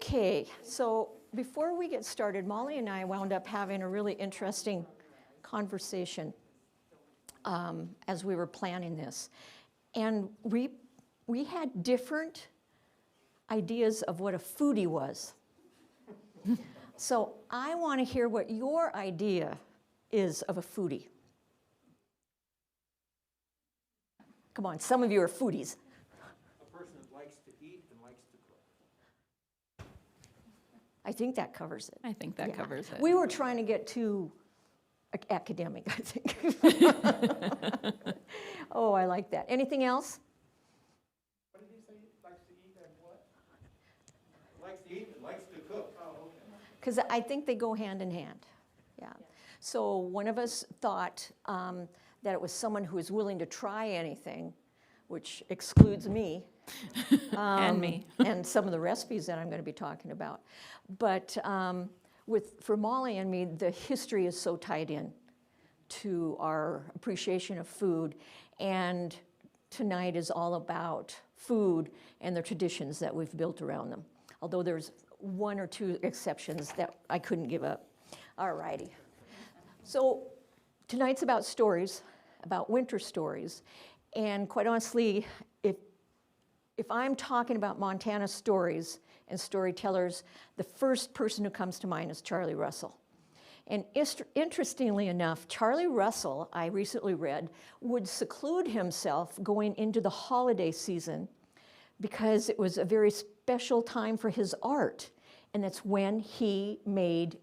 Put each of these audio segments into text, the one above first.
Okay, so before we get started, Molly and I wound up having a really interesting conversation as we were planning this. And we had different ideas of what a foodie was. So I want to hear what your idea is of a foodie. Come on, some of you are foodies. A person that likes to eat and likes to cook. I think that covers it. I think that covers it. We were trying to get too academic, I think. Oh, I like that. Anything else? What did he say? Likes to eat and what? Likes to eat and likes to cook. Oh, okay. Because I think they go hand in hand. Yeah. So one of us thought that it was someone who is willing to try anything, which excludes me. And me. And some of the recipes that I'm going to be talking about. But for Molly and me, the history is so tied in to our appreciation of food. And tonight is all about food and the traditions that we've built around them. Although there's one or two exceptions that I couldn't give up. All righty. So tonight's about stories, about winter stories. And quite honestly, if I'm talking about Montana stories and storytellers, the first person who comes to mind is Charlie Russell. And interestingly enough, Charlie Russell, I recently read, would seclude himself going into the holiday season because it was a very special time for his art. And that's when he made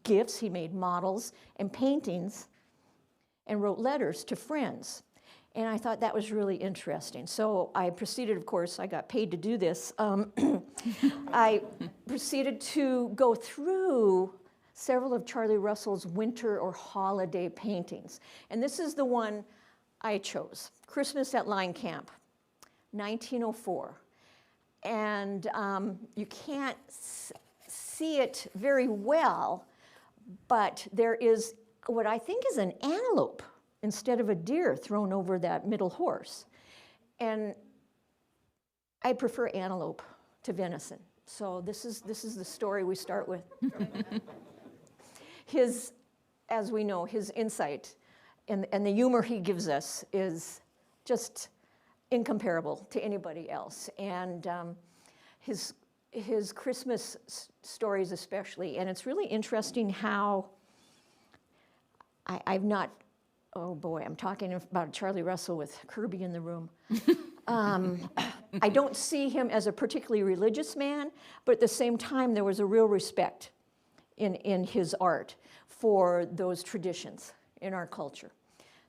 gifts, he made models and paintings and wrote letters to friends. And I thought that was really interesting. So I proceeded, of course, I got paid to do this. I proceeded to go through several of Charlie Russell's winter or holiday paintings. And this is the one I chose, Christmas at Line Camp, 1904. And you can't see it very well, but there is what I think is an antelope instead of a deer thrown over that middle horse. And I prefer antelope to venison. So this is the story we start with. As we know, his insight and the humor he gives us is just incomparable to anybody else. And his Christmas stories especially. And it's really interesting how I've not, oh boy, I'm talking about Charlie Russell with Kirby in the room. I don't see him as a particularly religious man, but at the same time, there was a real respect in his art for those traditions in our culture.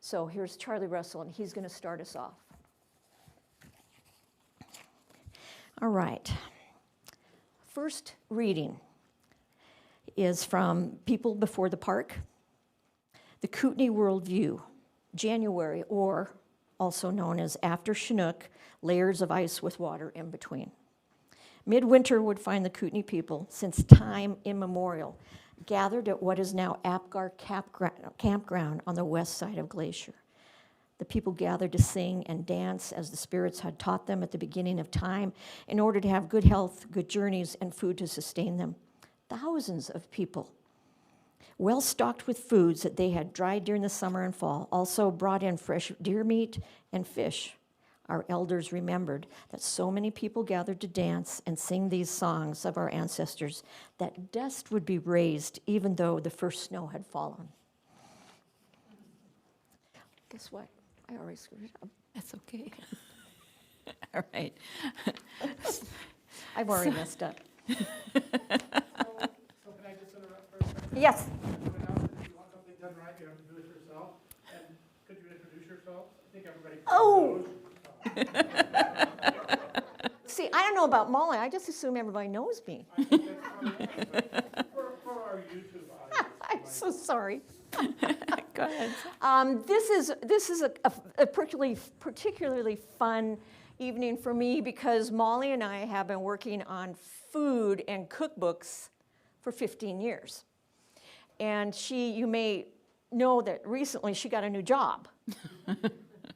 So here's Charlie Russell, and he's going to start us off. All right. First reading is from People Before the Park, The Kootenai Worldview, January, or also known as After Chinook, Layers of Ice with Water in Between. Midwinter would find the Kootenai people, since time immemorial, gathered at what is now Apgar Campground on the west side of Glacier. The people gathered to sing and dance as the spirits had taught them at the beginning of time in order to have good health, good journeys, and food to sustain them. Thousands of people, well stocked with foods that they had dried during the summer and fall, also brought in fresh deer meat and fish. Our elders remembered that so many people gathered to dance and sing these songs of our ancestors that dust would be raised even though the first snow had fallen. Guess what? I already screwed it up. That's okay. All right. I've already messed up. So can I just interrupt for a second? Yes. If you want something done right, you have to do it yourself. And could you introduce yourself? I think everybody Oh. knows. See, I don't know about Molly. I just assume everybody knows me. I think that's probably nice, but for our YouTube audience. I'm so sorry. Go ahead. This is a particularly fun evening for me because Molly and I have been working on food and cookbooks for 15 years. And you may know that recently she got a new job.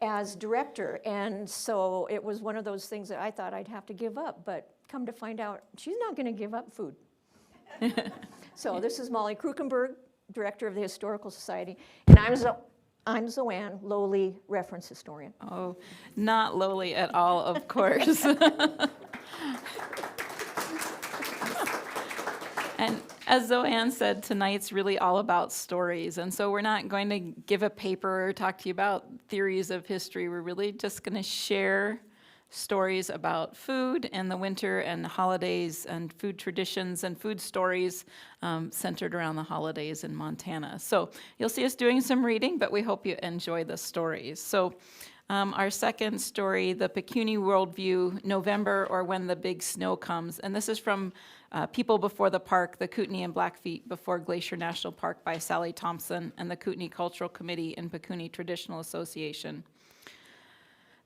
as director. And so it was one of those things that I thought I'd have to give up, but come to find out, she's not going to give up food. So this is Molly Kruckenberg, director of the Historical Society, and I'm Zoe Ann, lowly reference historian. Oh, not lowly at all, of course. And as Zoe Ann said, tonight's really all about stories. And so we're not going to give a paper or talk to you about theories of history. We're really just going to share stories about food and the winter and holidays and food traditions and food stories centered around the holidays in Montana. So you'll see us doing some reading, but we hope you enjoy the stories. So our second story, The Pecuni Worldview, November or When the Big Snow Comes. And this is from People Before the Park, the Kootenai and Blackfeet Before Glacier National Park by Sally Thompson and the Kootenai Cultural Committee and Pecuni Traditional Association.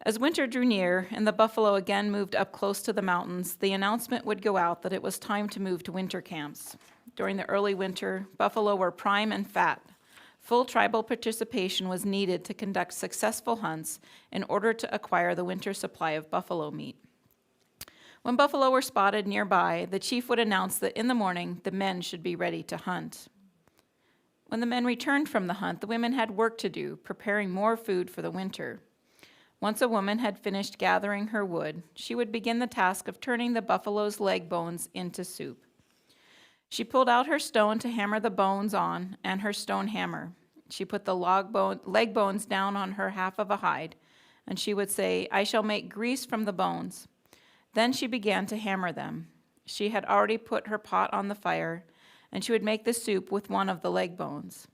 As winter drew near and the buffalo again moved up close to the mountains, the announcement would go out that it was time to move to winter camps. During the early winter, buffalo were prime and fat. Full tribal participation was needed to conduct successful hunts in order to acquire the winter supply of buffalo meat. When buffalo were spotted nearby, the chief would announce that in the morning the men should be ready to hunt. When the men returned from the hunt, the women had work to do, preparing more food for the winter. Once a woman had finished gathering her wood, she would begin the task of turning the buffalo's leg bones into soup. She pulled out her stone to hammer the bones on and her stone hammer. She put the leg bones down on her half of a hide, and she would say, "I shall make grease from the bones." Then she began to hammer them. She had already put her pot on the fire, and she would make the soup with one of the leg bones.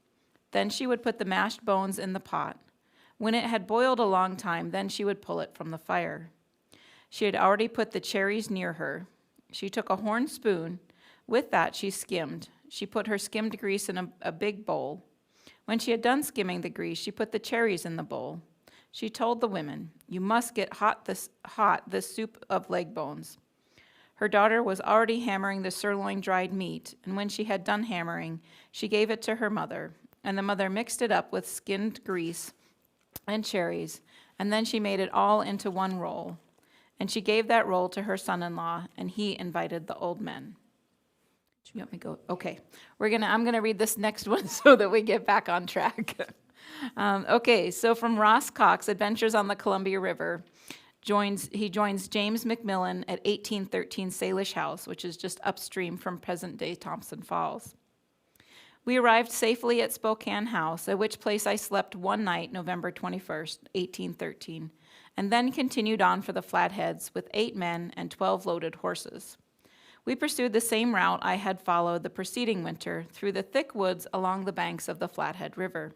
Then she would put the mashed bones in the pot. When it had boiled a long time, then she would pull it from the fire. She had already put the cherries near her. She took a horn spoon. With that, she skimmed. She put her skimmed grease in a big bowl. When she had done skimming the grease, she put the cherries in the bowl. She told the women, "You must get this soup of leg bones." Her daughter was already hammering the sirloin dried meat, and when she had done hammering, she gave it to her mother, and the mother mixed it up with skimmed grease and cherries, and then she made it all into one roll. And she gave that roll to her son-in-law, and he invited the old men. You want me to go? Okay. I'm gonna read this next one so that we get back on track. Okay, so from Ross Cox, Adventures on the Columbia River, he joins James McMillan at 1813 Salish House, which is just upstream from present-day Thompson Falls. We arrived safely at Spokane House, at which place I slept one night, November 21st, 1813, and then continued on for the Flatheads with 8 men and 12 loaded horses. We pursued the same route I had followed the preceding winter through the thick woods along the banks of the Flathead River.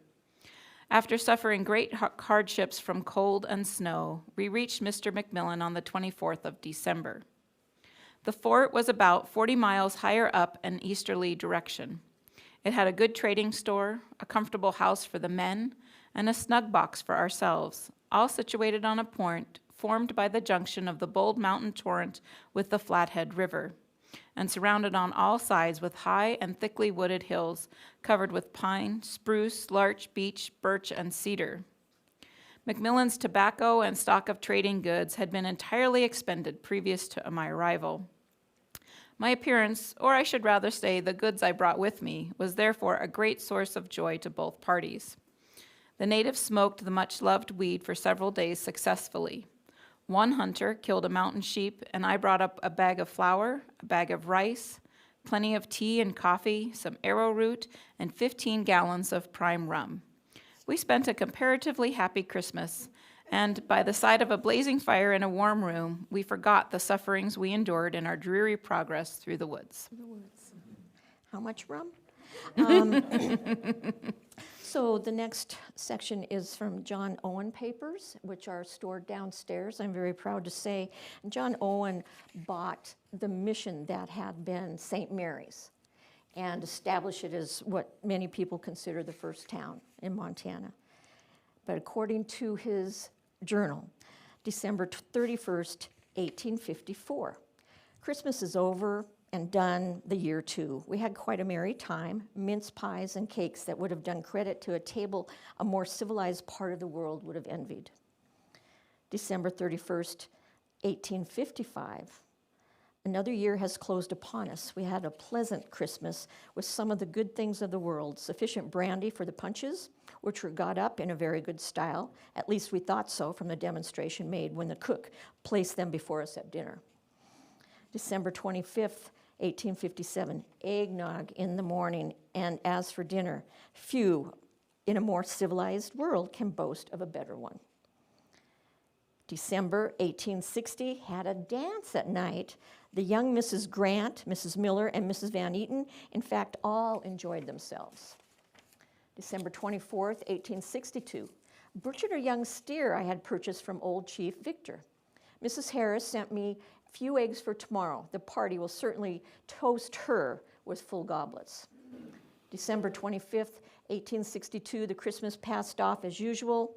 After suffering great hardships from cold and snow, we reached Mr. McMillan on the 24th of December. The fort was about 40 miles higher up an easterly direction. It had a good trading store, a comfortable house for the men, and a snug box for ourselves, all situated on a point formed by the junction of the Bold Mountain Torrent with the Flathead River, and surrounded on all sides with high and thickly wooded hills covered with pine, spruce, larch, beech, birch, and cedar. McMillan's tobacco and stock of trading goods had been entirely expended previous to my arrival. My appearance, or I should rather say the goods I brought with me, was therefore a great source of joy to both parties. The natives smoked the much-loved weed for several days successfully. One hunter killed a mountain sheep, and I brought up a bag of flour, a bag of rice, plenty of tea and coffee, some arrowroot, and 15 gallons of prime rum. We spent a comparatively happy Christmas, and by the side of a blazing fire in a warm room, we forgot the sufferings we endured in our dreary progress through the woods. How much rum? So the next section is from John Owen papers, which are stored downstairs, I'm very proud to say. John Owen bought the mission that had been St. Mary's and established it as what many people consider the first town in Montana. But according to his journal, December 31st, 1854, Christmas is over and done the year 2. We had quite a merry time, mince pies and cakes that would have done credit to a table a more civilized part of the world would have envied. December 31st, 1855. Another year has closed upon us. We had a pleasant Christmas with some of the good things of the world, sufficient brandy for the punches, which were got up in a very good style. At least we thought so from the demonstration made when the cook placed them before us at dinner. December 25th, 1857, eggnog in the morning, and as for dinner, few in a more civilized world can boast of a better one. December 1860 had a dance at night. The young Mrs. Grant, Mrs. Miller, and Mrs. Van Eaton, in fact, all enjoyed themselves. December 24th, 1862, butchered a young steer I had purchased from old Chief Victor. Mrs. Harris sent me few eggs for tomorrow. The party will certainly toast her with full goblets. December 25th, 1862, the Christmas passed off as usual.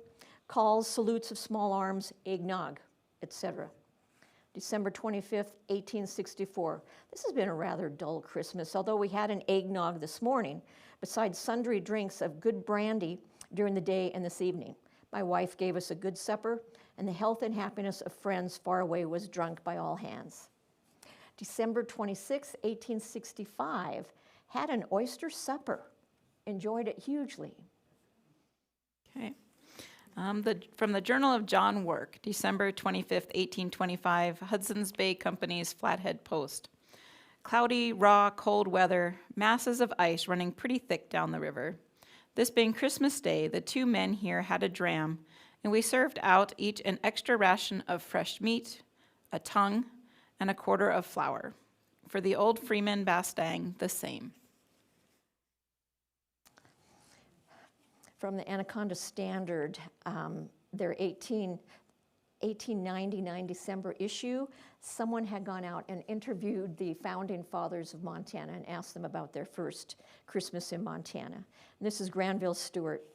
Calls, salutes of small arms, eggnog, etc. December 25th, 1864. This has been a rather dull Christmas, although we had an eggnog this morning, besides sundry drinks of good brandy during the day and this evening. My wife gave us a good supper, and the health and happiness of friends far away was drunk by all hands. December 26th, 1865, had an oyster supper. Enjoyed it hugely. Okay. From the Journal of John Work, December 25th, 1825, Hudson's Bay Company's Flathead Post. Cloudy, raw, cold weather, masses of ice running pretty thick down the river. This being Christmas Day, the two men here had a dram, and we served out each an extra ration of fresh meat, a tongue, and a quarter of flour. For the old Freeman Bastang, the same. From the Anaconda Standard, their 1899 December issue, someone had gone out and interviewed the founding fathers of Montana and asked them about their first Christmas in Montana. And this is Granville Stewart.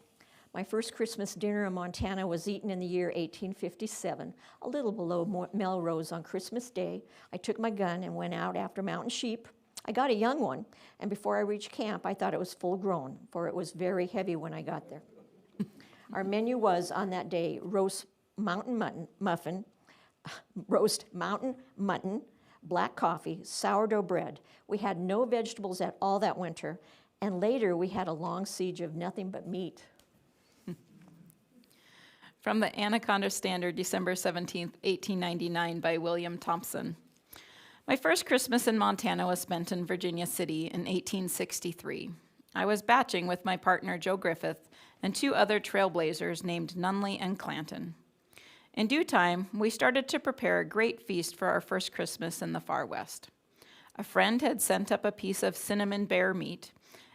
My first Christmas dinner in Montana was eaten in the year 1857, a little below Melrose on Christmas Day. I took my gun and went out after mountain sheep. I got a young one, and before I reached camp, I thought it was full grown, for it was very heavy when I got there. Our menu was, on that day, roast mountain mutton, black coffee, sourdough bread. We had no vegetables at all that winter, and later we had a long siege of nothing but meat. From the Anaconda Standard, December 17th, 1899, by William Thompson. My first Christmas in Montana was spent in Virginia City in 1863. I was batching with my partner Joe Griffith and two other trailblazers named Nunley and Clanton. In due time, we started to prepare a great feast for our first Christmas in the far west. A friend had sent up a piece of cinnamon bear meat,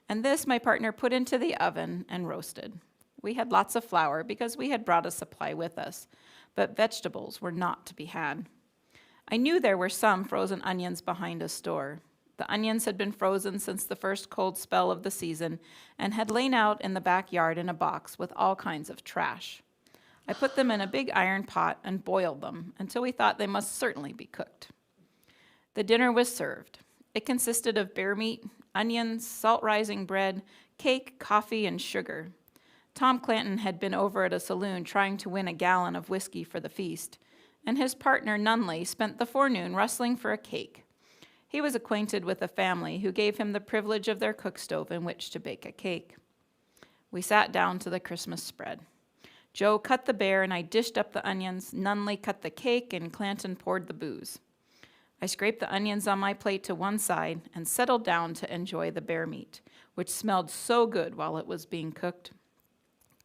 and this my partner put into the oven and roasted. We had lots of flour because we had brought a supply with us, but vegetables were not to be had. I knew there were some frozen onions behind a store. The onions had been frozen since the first cold spell of the season and had lain out in the backyard in a box with all kinds of trash. I put them in a big iron pot and boiled them until we thought they must certainly be cooked. The dinner was served. It consisted of bear meat, onions, salt-rising bread, cake, coffee, and sugar. Tom Clanton had been over at a saloon trying to win a gallon of whiskey for the feast, and his partner Nunley spent the forenoon rustling for a cake. He was acquainted with a family who gave him the privilege of their cook stove in which to bake a cake. We sat down to the Christmas spread. Joe cut the bear and I dished up the onions, Nunley cut the cake, and Clanton poured the booze. I scraped the onions on my plate to one side and settled down to enjoy the bear meat, which smelled so good while it was being cooked.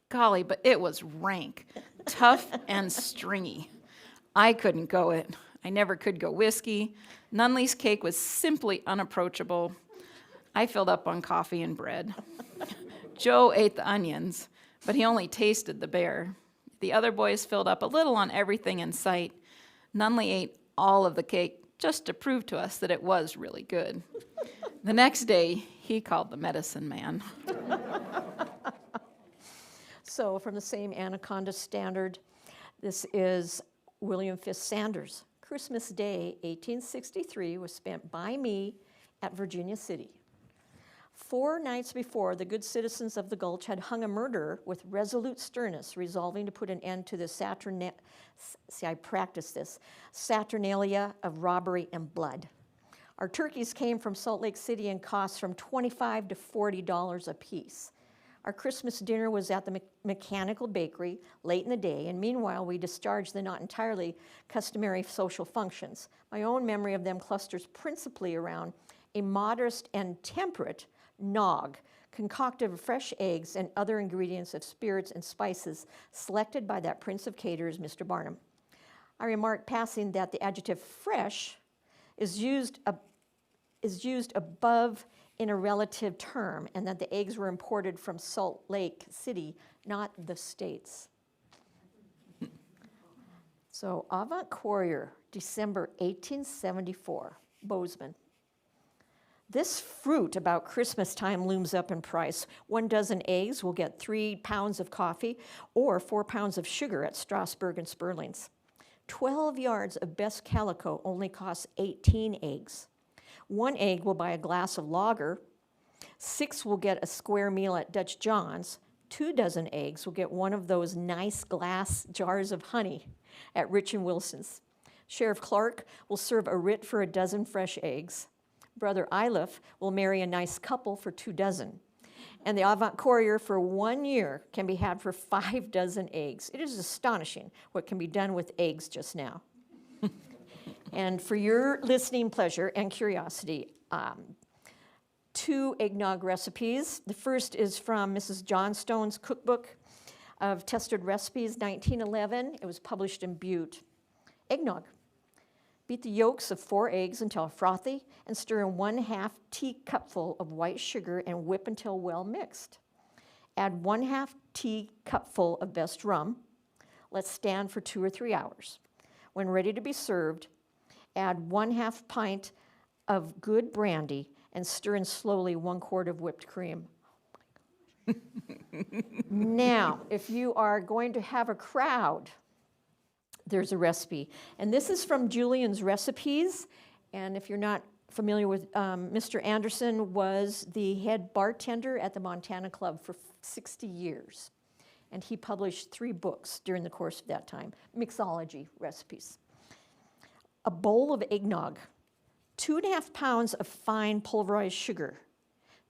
Golly, but it was rank, tough, and stringy. I couldn't go it. I never could go whiskey. Nunley's cake was simply unapproachable. I filled up on coffee and bread. Joe ate the onions, but he only tasted the bear. The other boys filled up a little on everything in sight. Nunley ate all of the cake just to prove to us that it was really good. The next day, he called the medicine man. So from the same Anaconda Standard, this is William Fisk Sanders. Christmas Day, 1863, was spent by me at Virginia City. 4 nights before, the good citizens of the Gulch had hung a murderer with resolute sternness, resolving to put an end to the Saturnalia of robbery and blood. Our turkeys came from Salt Lake City and cost from $25 to $40 a piece. Our Christmas dinner was at the Mechanical Bakery late in the day, and meanwhile we discharged the not entirely customary social functions. My own memory of them clusters principally around a modest and temperate nog, concocted of fresh eggs and other ingredients of spirits and spices selected by that prince of caterers, Mr. Barnum. I remarked passing that the adjective fresh is used above in a relative term, and that the eggs were imported from Salt Lake City, not the States. So, Avant Courier, December 1874, Bozeman. This fruit about Christmas time looms up in price. 1 dozen eggs will get 3 pounds of coffee or 4 pounds of sugar at Strasburg and Sperling's. 12 yards of best calico only costs 18 eggs. 1 egg will buy a glass of lager. 6 will get a square meal at Dutch John's. 2 dozen eggs will get one of those nice glass jars of honey at Rich and Wilson's. Sheriff Clark will serve a writ for 1 dozen fresh eggs. Brother Iliff will marry a nice couple for 2 dozen. And the Avant Courier for 1 year can be had for 5 dozen eggs. It is astonishing what can be done with eggs just now. And for your listening pleasure and curiosity, 2 eggnog recipes. The first is from Mrs. Johnstone's cookbook of tested recipes, 1911. It was published in Butte. Eggnog. Beat the yolks of 4 eggs until frothy and stir in 1/2 teacupful of white sugar and whip until well mixed. Add 1/2 teacupful of best rum. Let stand for 2 or 3 hours. When ready to be served, add 1/2 pint of good brandy and stir in slowly 1 quart of whipped cream. Now, if you are going to have a crowd, there's a recipe. And this is from Julian's Recipes. And if you're not familiar with, Mr. Anderson was the head bartender at the Montana Club for 60 years. And he published 3 books during the course of that time, Mixology Recipes. A bowl of eggnog, 2.5 pounds of fine pulverized sugar,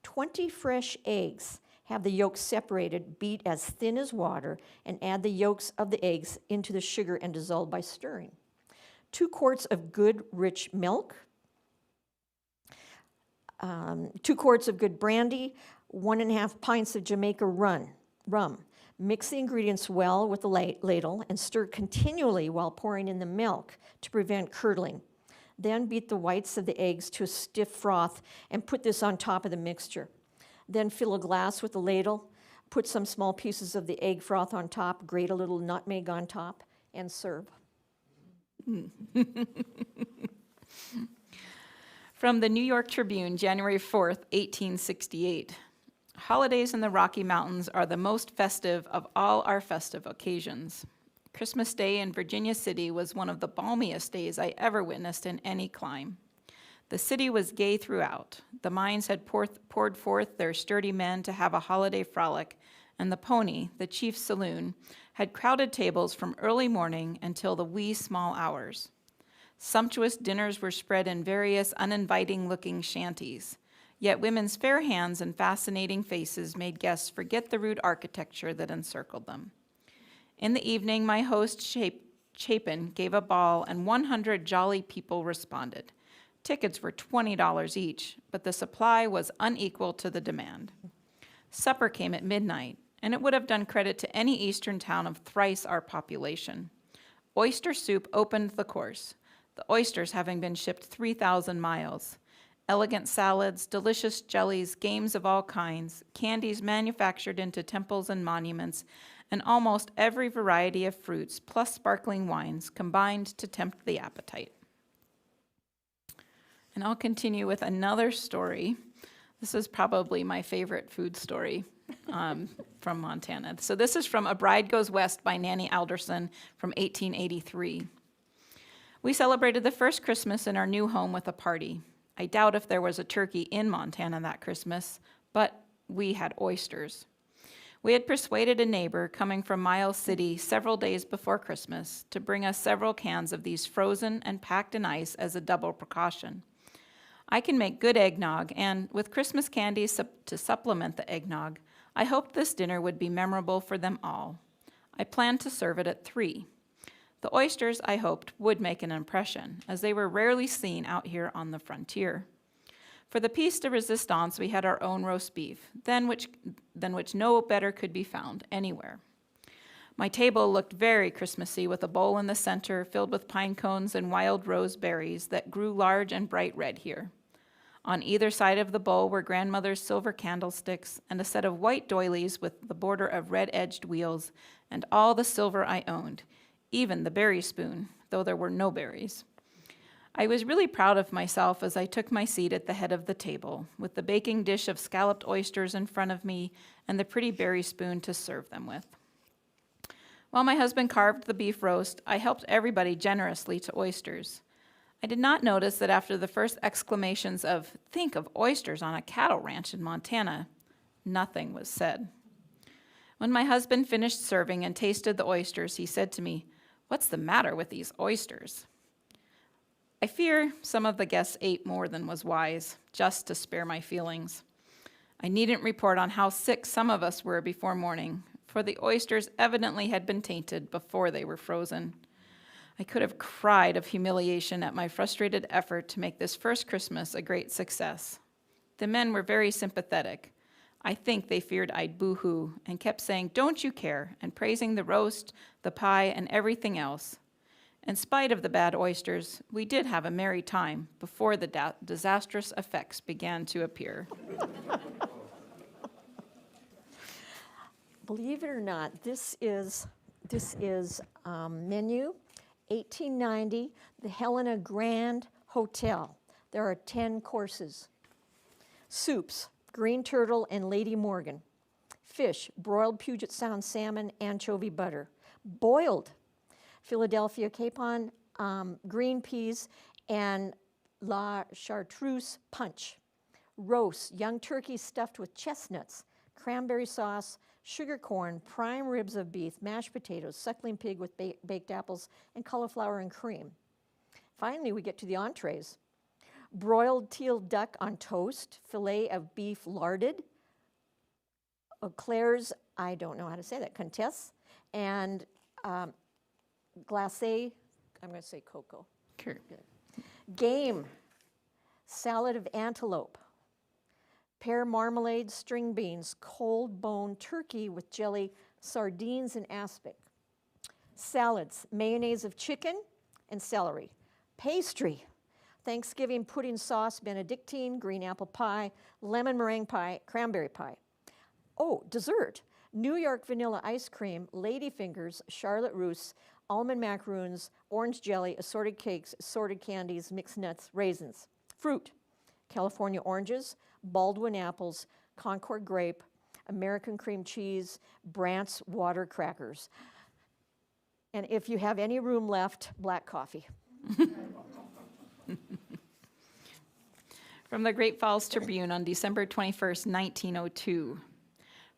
20 fresh eggs. Have the yolks separated, beat as thin as water, and add the yolks of the eggs into the sugar and dissolve by stirring. 2 quarts of good rich milk, 2 quarts of good brandy, 1.5 pints of Jamaica rum. Mix the ingredients well with the ladle and stir continually while pouring in the milk to prevent curdling. Then beat the whites of the eggs to a stiff froth and put this on top of the mixture. Then fill a glass with the ladle, put some small pieces of the egg froth on top, grate a little nutmeg on top, and serve. From the New York Tribune, January 4th, 1868. Holidays in the Rocky Mountains are the most festive of all our festive occasions. Christmas Day in Virginia City was one of the balmiest days I ever witnessed in any clime. The city was gay throughout. The mines had poured forth their sturdy men to have a holiday frolic, and the Pony, the chief saloon, had crowded tables from early morning until the wee small hours. Sumptuous dinners were spread in various uninviting-looking shanties, yet women's fair hands and fascinating faces made guests forget the rude architecture that encircled them. In the evening, my host, Chapin, gave a ball, and 100 jolly people responded. Tickets were $20 each, but the supply was unequal to the demand. Supper came at midnight, and it would have done credit to any eastern town of thrice our population. Oyster soup opened the course, the oysters having been shipped 3,000 miles. Elegant salads, delicious jellies, games of all kinds, candies manufactured into temples and monuments, and almost every variety of fruits, plus sparkling wines, combined to tempt the appetite. And I'll continue with another story. This is probably my favorite food story from Montana. So this is from A Bride Goes West by Nanny Alderson from 1883. We celebrated the first Christmas in our new home with a party. I doubt if there was a turkey in Montana that Christmas, but we had oysters. We had persuaded a neighbor coming from Miles City several days before Christmas to bring us several cans of these frozen and packed in ice as a double precaution. I can make good eggnog, and with Christmas candies to supplement the eggnog, I hoped this dinner would be memorable for them all. I planned to serve it at 3. The oysters, I hoped, would make an impression, as they were rarely seen out here on the frontier. For the piece de resistance, we had our own roast beef, than which no better could be found anywhere. My table looked very Christmassy, with a bowl in the center filled with pine cones and wild rose berries that grew large and bright red here. On either side of the bowl were grandmother's silver candlesticks and a set of white doilies with the border of red-edged wheels and all the silver I owned, even the berry spoon, though there were no berries. I was really proud of myself as I took my seat at the head of the table, with the baking dish of scalloped oysters in front of me and the pretty berry spoon to serve them with. While my husband carved the beef roast, I helped everybody generously to oysters. I did not notice that after the first exclamations of, "Think of oysters on a cattle ranch in Montana," nothing was said. When my husband finished serving and tasted the oysters, he said to me, "What's the matter with these oysters?" I fear some of the guests ate more than was wise, just to spare my feelings. I needn't report on how sick some of us were before morning, for the oysters evidently had been tainted before they were frozen. I could have cried of humiliation at my frustrated effort to make this first Christmas a great success. The men were very sympathetic. I think they feared I'd boo-hoo and kept saying, "Don't you care," and praising the roast, the pie, and everything else. In spite of the bad oysters, we did have a merry time before the disastrous effects began to appear. Believe it or not, this is menu 1890, the Helena Grand Hotel. There are 10 courses. Soups, green turtle and Lady Morgan. Fish, broiled Puget Sound salmon, anchovy butter. Boiled Philadelphia capon, green peas, and La Chartreuse punch. Roast, young turkey stuffed with chestnuts, cranberry sauce, sugar corn, prime ribs of beef, mashed potatoes, suckling pig with baked apples, and cauliflower and cream. Finally, we get to the entrees. Broiled teal duck on toast, filet of beef larded, Claire's, I don't know how to say that, Comtesse, and glacé, I'm going to say cocoa. Sure. Game, salad of antelope, pear marmalade, string beans, cold bone turkey with jelly, sardines and aspic. Salads, mayonnaise of chicken and celery. Pastry, Thanksgiving pudding sauce, Benedictine, green apple pie, lemon meringue pie, cranberry pie. Oh, dessert, New York vanilla ice cream, ladyfingers, Charlotte Russe, almond macaroons, orange jelly, assorted cakes, assorted candies, mixed nuts, raisins. Fruit, California oranges, Baldwin apples, Concord grape, American cream cheese, Brandt's water crackers. And if you have any room left, black coffee. From the Great Falls Tribune on December 21st, 1902.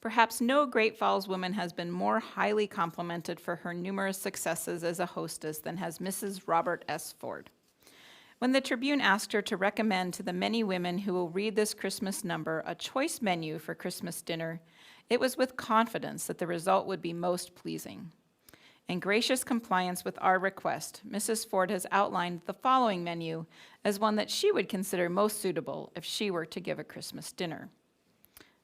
Perhaps no Great Falls woman has been more highly complimented for her numerous successes as a hostess than has Mrs. Robert S. Ford. When the Tribune asked her to recommend to the many women who will read this Christmas number a choice menu for Christmas dinner, it was with confidence that the result would be most pleasing. In gracious compliance with our request, Mrs. Ford has outlined the following menu as one that she would consider most suitable if she were to give a Christmas dinner.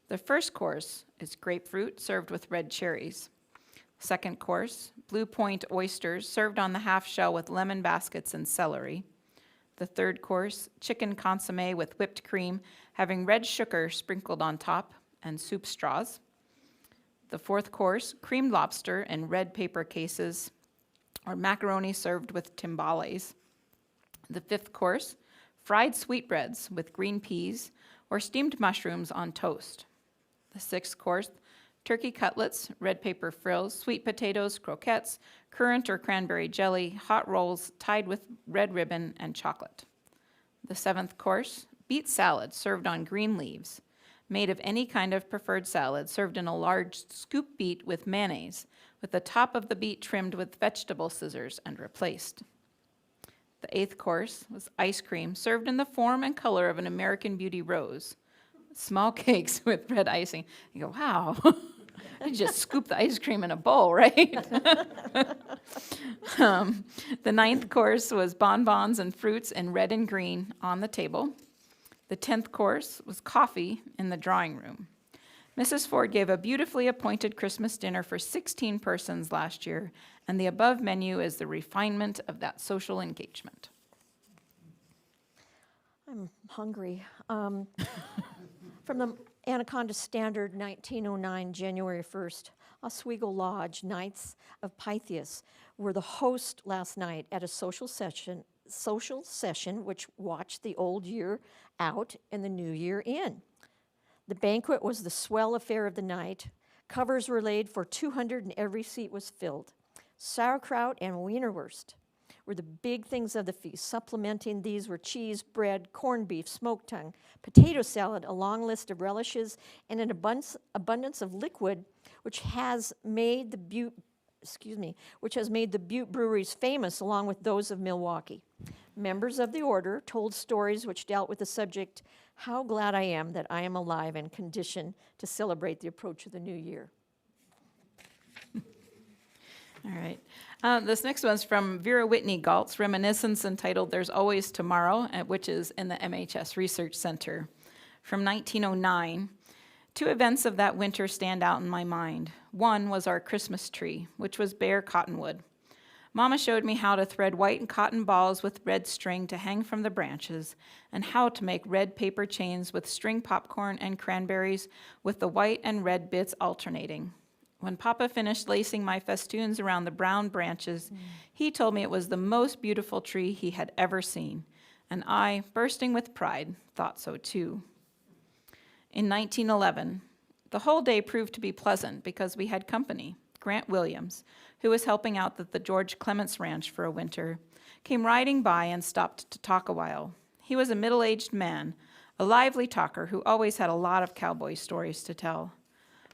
The first course is grapefruit served with red cherries. Second course, Blue Point oysters served on the half shell with lemon baskets and celery. The third course, chicken consommé with whipped cream, having red sugar sprinkled on top, and soup straws. The fourth course, creamed lobster in red paper cases, or macaroni served with timbales. The fifth course, fried sweetbreads with green peas, or steamed mushrooms on toast. The sixth course, turkey cutlets, red paper frills, sweet potatoes, croquettes, currant or cranberry jelly, hot rolls tied with red ribbon, and chocolate. The 7th course, beet salad served on green leaves, made of any kind of preferred salad, served in a large scoop beet with mayonnaise, with the top of the beet trimmed with vegetable scissors and replaced. The 8th course was ice cream served in the form and color of an American Beauty rose. Small cakes with red icing. You go, wow, I just scoop the ice cream in a bowl, right? The 9th course was bonbons and fruits in red and green on the table. The 10th course was coffee in the drawing room. Mrs. Ford gave a beautifully appointed Christmas dinner for 16 persons last year, and the above menu is the refinement of that social engagement. I'm hungry. From the Anaconda Standard, 1909, January 1st, Oswego Lodge Knights of Pythias were the host last night at a social session which watched the old year out and the new year in. The banquet was the swell affair of the night. Covers were laid for 200 and every seat was filled. Sauerkraut and Wienerwurst were the big things of the feast. Supplementing these were cheese, bread, corned beef, smoked tongue, potato salad, a long list of relishes, and an abundance of liquid which has made the Butte breweries famous along with those of Milwaukee. Members of the order told stories which dealt with the subject, "How glad I am that I am alive and conditioned to celebrate the approach of the new year." All right. This next one's from Vera Whitney Galt's reminiscence entitled There's Always Tomorrow, which is in the MHS Research Center. From 1909, 2 events of that winter stand out in my mind. One was our Christmas tree, which was bare cottonwood. Mama showed me how to thread white and cotton balls with red string to hang from the branches, and how to make red paper chains with string popcorn and cranberries with the white and red bits alternating. When Papa finished lacing my festoons around the brown branches, he told me it was the most beautiful tree he had ever seen, and I, bursting with pride, thought so too. In 1911, the whole day proved to be pleasant because we had company. Grant Williams, who was helping out at the George Clements Ranch for a winter, came riding by and stopped to talk a while. He was a middle-aged man, a lively talker who always had a lot of cowboy stories to tell.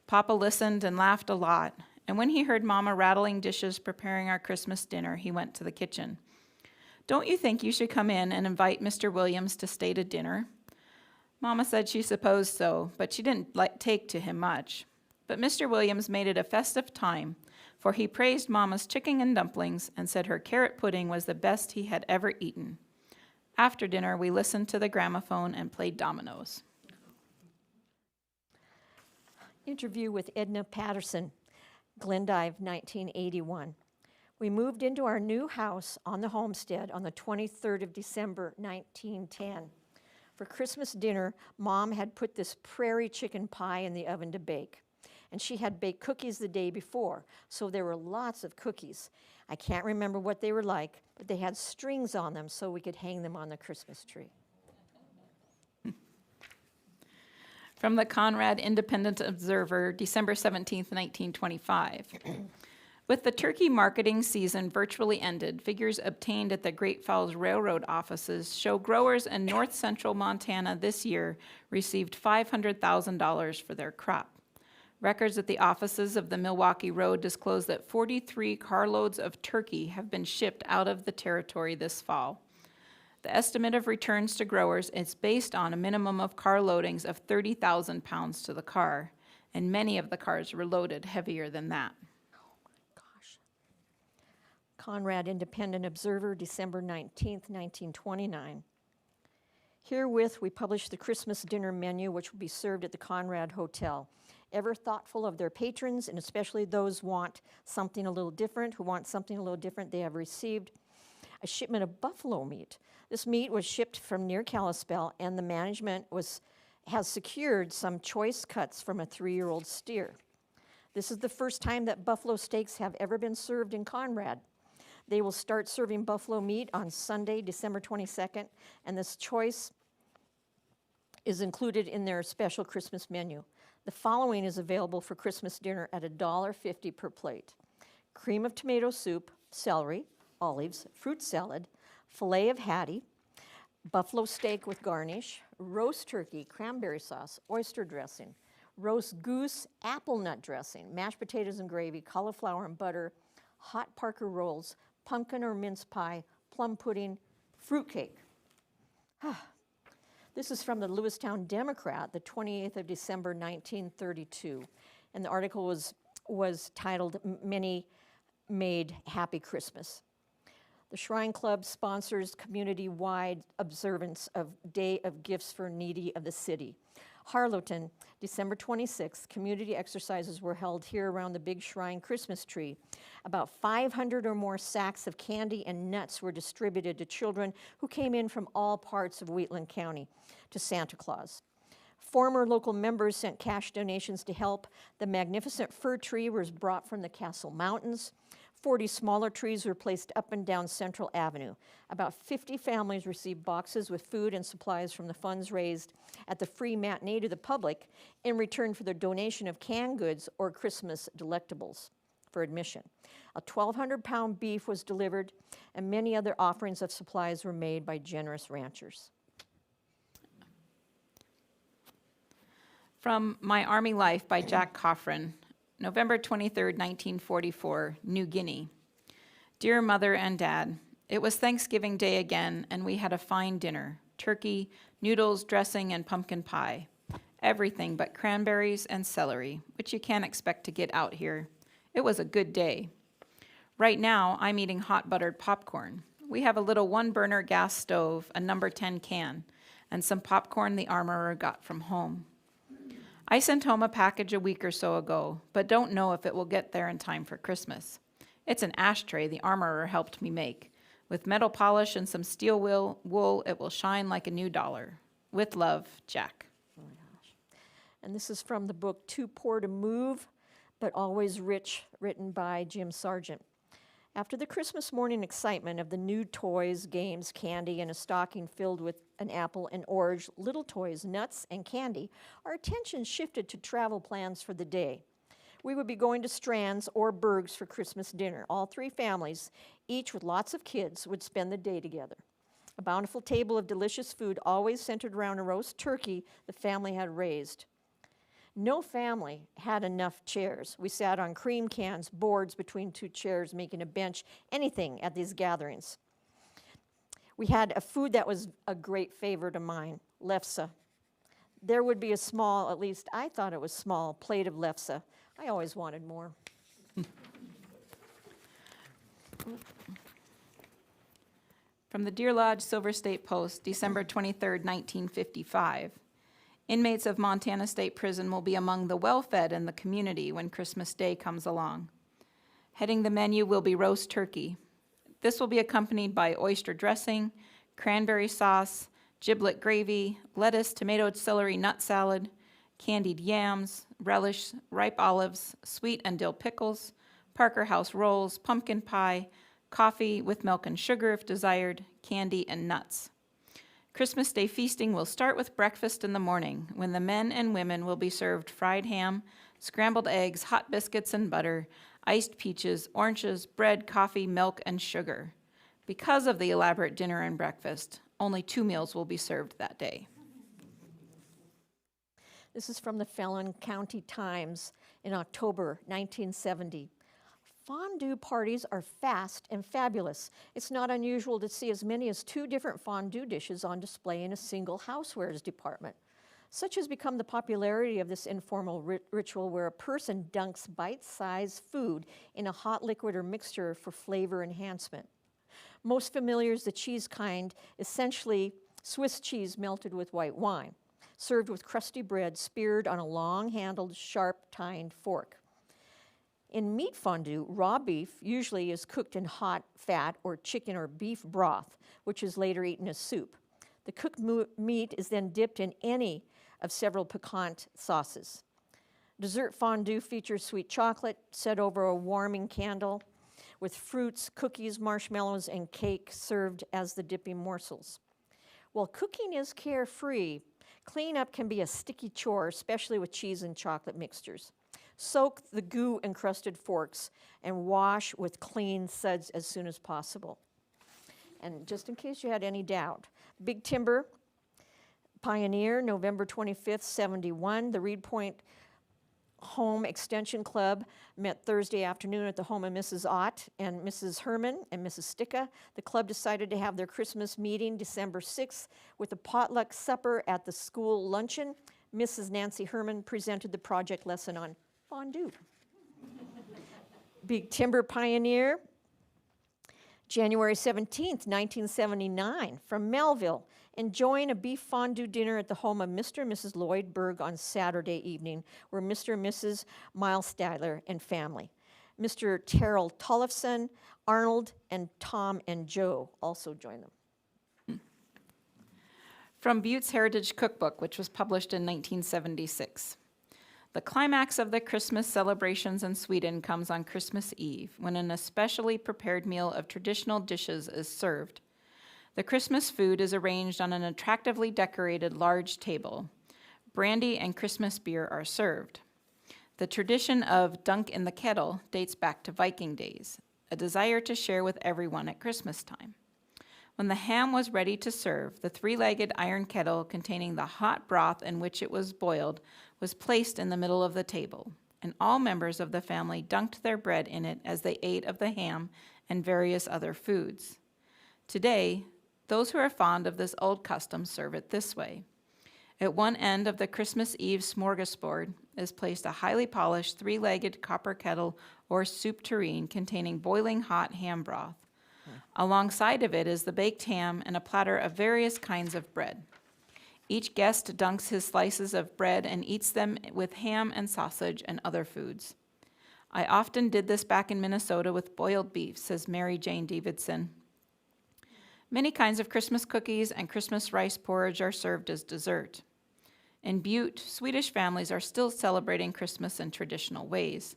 Papa listened and laughed a lot, and when he heard Mama rattling dishes preparing our Christmas dinner, he went to the kitchen. "Don't you think you should come in and invite Mr. Williams to stay to dinner?" Mama said she supposed so, but she didn't take to him much. But Mr. Williams made it a festive time, for he praised Mama's chicken and dumplings and said her carrot pudding was the best he had ever eaten. After dinner, we listened to the gramophone and played dominoes. Interview with Edna Patterson, Glendive, 1981. We moved into our new house on the homestead on the 23rd of December, 1910. For Christmas dinner, Mom had put this prairie chicken pie in the oven to bake. And she had baked cookies the day before, so there were lots of cookies. I can't remember what they were like, but they had strings on them so we could hang them on the Christmas tree. From the Conrad Independent Observer, December 17th, 1925. With the turkey marketing season virtually ended, figures obtained at the Great Falls Railroad offices show growers in north central Montana this year received $500,000 for their crop. Records at the offices of the Milwaukee Road disclose that 43 carloads of turkey have been shipped out of the territory this fall. The estimate of returns to growers is based on a minimum of car loadings of 30,000 pounds to the car, and many of the cars were loaded heavier than that. Gosh. Conrad Independent Observer, December 19th, 1929. Herewith, we publish the Christmas dinner menu, which will be served at the Conrad Hotel. Ever thoughtful of their patrons, and especially those who want something a little different, they have received a shipment of buffalo meat. This meat was shipped from near Kalispell, and the management has secured some choice cuts from a 3-year-old steer. This is the first time that buffalo steaks have ever been served in Conrad. They will start serving buffalo meat on Sunday, December 22nd, and this choice is included in their special Christmas menu. The following is available for Christmas dinner at $1.50 per plate: cream of tomato soup, celery, olives, fruit salad, filet of hattie, buffalo steak with garnish, roast turkey, cranberry sauce, oyster dressing, roast goose, apple nut dressing, mashed potatoes and gravy, cauliflower and butter, hot Parker rolls, pumpkin or mince pie, plum pudding, fruitcake. This is from the Lewistown Democrat, the 28th of December, 1932. And the article was titled, Many Made Happy Christmas. The Shrine Club sponsors community-wide observance of Day of Gifts for Needy of the City. Harlowton, December 26th, community exercises were held here around the Big Shrine Christmas tree. About 500 or more sacks of candy and nuts were distributed to children who came in from all parts of Wheatland County to Santa Claus. Former local members sent cash donations to help. The magnificent fir tree was brought from the Castle Mountains. 40 smaller trees were placed up and down Central Avenue. About 50 families received boxes with food and supplies from the funds raised at the free matinee to the public in return for the donation of canned goods or Christmas delectables for admission. A 1,200-pound beef was delivered, and many other offerings of supplies were made by generous ranchers. From My Army Life by Jack Coffrin, November 23rd, 1944, New Guinea. Dear Mother and Dad, it was Thanksgiving Day again, and we had a fine dinner. Turkey, noodles, dressing, and pumpkin pie. Everything but cranberries and celery, which you can't expect to get out here. It was a good day. Right now, I'm eating hot buttered popcorn. We have a little one-burner gas stove, a number 10 can, and some popcorn the armorer got from home. I sent home a package a week or so ago, but don't know if it will get there in time for Christmas. It's an ashtray the armorer helped me make. With metal polish and some steel wool, it will shine like a new dollar. With love, Jack. Oh my gosh. And this is from the book Too Poor to Move, but Always Rich, written by Jim Sargent. After the Christmas morning excitement of the new toys, games, candy, and a stocking filled with an apple and orange, little toys, nuts, and candy, our attention shifted to travel plans for the day. We would be going to Strand's or Berg's for Christmas dinner. All three families, each with lots of kids, would spend the day together. A bountiful table of delicious food always centered around a roast turkey the family had raised. No family had enough chairs. We sat on cream cans, boards between two chairs, making a bench, anything at these gatherings. We had a food that was a great favorite of mine, lefse. There would be a small, at least I thought it was small, plate of lefse. I always wanted more. From the Deer Lodge Silver State Post, December 23rd, 1955. Inmates of Montana State Prison will be among the well-fed in the community when Christmas Day comes along. Heading the menu will be roast turkey. This will be accompanied by oyster dressing, cranberry sauce, giblet gravy, lettuce, tomato, celery, nut salad, candied yams, relish, ripe olives, sweet and dill pickles, Parker House rolls, pumpkin pie, coffee with milk and sugar if desired, candy and nuts. Christmas Day feasting will start with breakfast in the morning, when the men and women will be served fried ham, scrambled eggs, hot biscuits and butter, iced peaches, oranges, bread, coffee, milk, and sugar. Because of the elaborate dinner and breakfast, only 2 meals will be served that day. This is from the Fallon County Times in October 1970. Fondue parties are fast and fabulous. It's not unusual to see as many as 2 different fondue dishes on display in a single housewares department. Such has become the popularity of this informal ritual where a person dunks bite-sized food in a hot liquid or mixture for flavor enhancement. Most familiar is the cheese kind, essentially Swiss cheese melted with white wine, served with crusty bread speared on a long-handled, sharp-tined fork. In meat fondue, raw beef usually is cooked in hot fat or chicken or beef broth, which is later eaten as soup. The cooked meat is then dipped in any of several piquant sauces. Dessert fondue features sweet chocolate set over a warming candle with fruits, cookies, marshmallows, and cake served as the dipping morsels. While cooking is carefree, cleanup can be a sticky chore, especially with cheese and chocolate mixtures. Soak the goo-encrusted forks and wash with clean suds as soon as possible. And just in case you had any doubt, Big Timber Pioneer, November 25th, 71. The Reed Point Home Extension Club met Thursday afternoon at the home of Mrs. Ott and Mrs. Herman and Mrs. Sticka. The club decided to have their Christmas meeting December 6th with a potluck supper at the school luncheon. Mrs. Nancy Herman presented the project lesson on fondue. Big Timber Pioneer, January 17th, 1979, from Melville, enjoying a beef fondue dinner at the home of Mr. and Mrs. Lloyd Berg on Saturday evening, were Mr. and Mrs. Miles Styler and family. Mr. Terrell Tollefson, Arnold, and Tom and Joe also joined them. From Butte's Heritage Cookbook, which was published in 1976. The climax of the Christmas celebrations in Sweden comes on Christmas Eve, when an especially prepared meal of traditional dishes is served. The Christmas food is arranged on an attractively decorated large table. Brandy and Christmas beer are served. The tradition of dunk in the kettle dates back to Viking days, a desire to share with everyone at Christmas time. When the ham was ready to serve, the three-legged iron kettle containing the hot broth in which it was boiled was placed in the middle of the table, and all members of the family dunked their bread in it as they ate of the ham and various other foods. Today, those who are fond of this old custom serve it this way. At one end of the Christmas Eve smorgasbord is placed a highly polished three-legged copper kettle or soup tureen containing boiling hot ham broth. Alongside of it is the baked ham and a platter of various kinds of bread. Each guest dunks his slices of bread and eats them with ham and sausage and other foods. I often did this back in Minnesota with boiled beef, says Mary Jane Davidson. Many kinds of Christmas cookies and Christmas rice porridge are served as dessert. In Butte, Swedish families are still celebrating Christmas in traditional ways.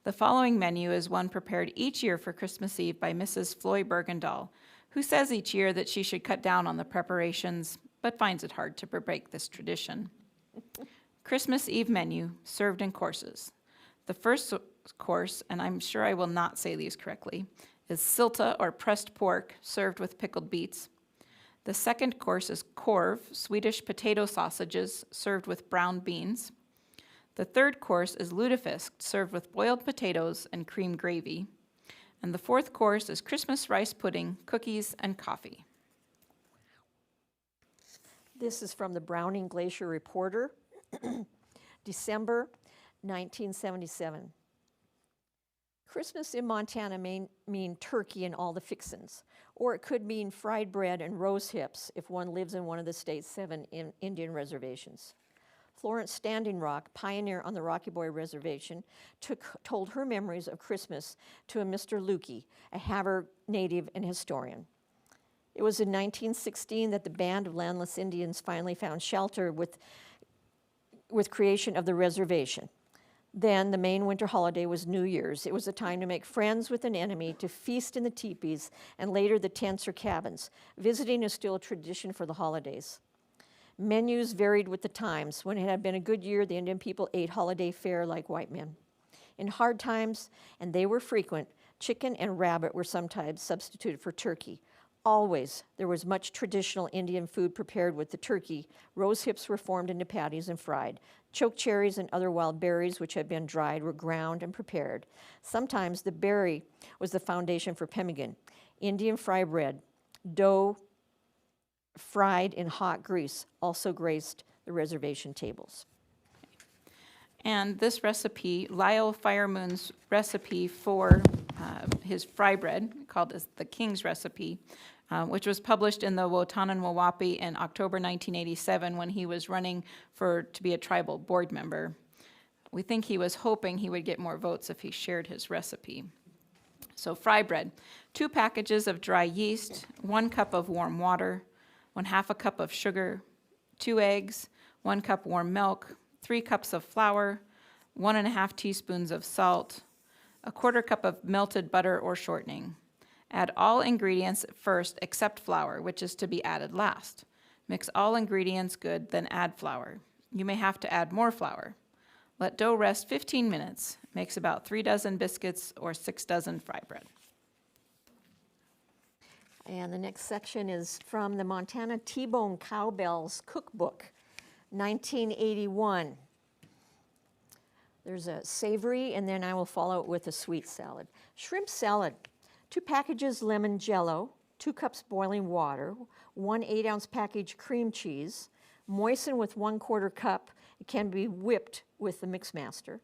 The following menu is one prepared each year for Christmas Eve by Mrs. Floy Bergendahl, who says each year that she should cut down on the preparations, but finds it hard to break this tradition. Christmas Eve menu, served in courses. The first course, and I'm sure I will not say these correctly, is silta or pressed pork, served with pickled beets. The second course is korv, Swedish potato sausages, served with brown beans. The third course is lutefisk, served with boiled potatoes and cream gravy. And the fourth course is Christmas rice pudding, cookies, and coffee. This is from the Browning Glacier Reporter, December 1977. Christmas in Montana may mean turkey and all the fixins, or it could mean fried bread and rose hips if one lives in one of the state's 7 Indian reservations. Florence Standing Rock, pioneer on the Rocky Boy Reservation, told her memories of Christmas to a Mr. Lukey, a Havre native and historian. It was in 1916 that the band of landless Indians finally found shelter with creation of the reservation. Then the main winter holiday was New Year's. It was a time to make friends with an enemy, to feast in the teepees, and later the tents or cabins. Visiting is still a tradition for the holidays. Menus varied with the times. When it had been a good year, the Indian people ate holiday fare like white men. In hard times, and they were frequent, chicken and rabbit were sometimes substituted for turkey. Always, there was much traditional Indian food prepared with the turkey. Rose hips were formed into patties and fried. Choke cherries and other wild berries which had been dried were ground and prepared. Sometimes the berry was the foundation for pemmican. Indian fry bread, dough fried in hot grease, also graced the reservation tables. And this recipe, Lyle Firemoon's recipe for his fry bread, called as the King's Recipe, which was published in the Wotanen Wawapi in October 1987 when he was running to be a tribal board member. We think he was hoping he would get more votes if he shared his recipe. So fry bread, 2 packages of dry yeast, 1 cup of warm water, 1/2 cup of sugar, 2 eggs, 1 cup warm milk, 3 cups of flour, 1½ teaspoons of salt, 1/4 cup of melted butter or shortening. Add all ingredients first except flour, which is to be added last. Mix all ingredients good, then add flour. You may have to add more flour. Let dough rest 15 minutes. Makes about 3 dozen biscuits or 6 dozen fry bread. And the next section is from the Montana T-Bone Cowbells Cookbook, 1981. There's a savory, and then I will follow it with a sweet salad. Shrimp salad, 2 packages lemon jello, 2 cups boiling water, 1 8-ounce package cream cheese, moisten with 1/4 cup. It can be whipped with the Mixmaster.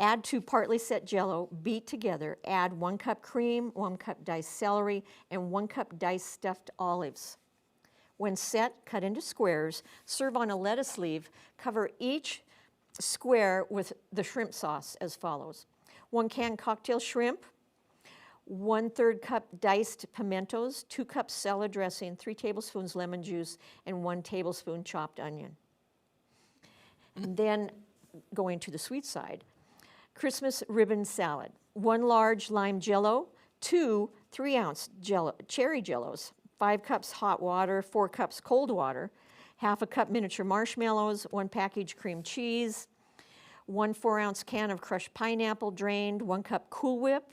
Add 2 partly set jello, beat together. Add 1 cup cream, 1 cup diced celery, and 1 cup diced stuffed olives. When set, cut into squares. Serve on a lettuce leaf. Cover each square with the shrimp sauce as follows: 1 can cocktail shrimp, 1/3 cup diced pimentos, 2 cups salad dressing, 3 tablespoons lemon juice, and 1 tablespoon chopped onion. And then going to the sweet side, Christmas ribbon salad, 1 large lime jello, 2 3-ounce cherry jellos, 5 cups hot water, 4 cups cold water, 1/2 cup miniature marshmallows, 1 package cream cheese, 1 4-ounce can of crushed pineapple drained, 1 cup Cool Whip,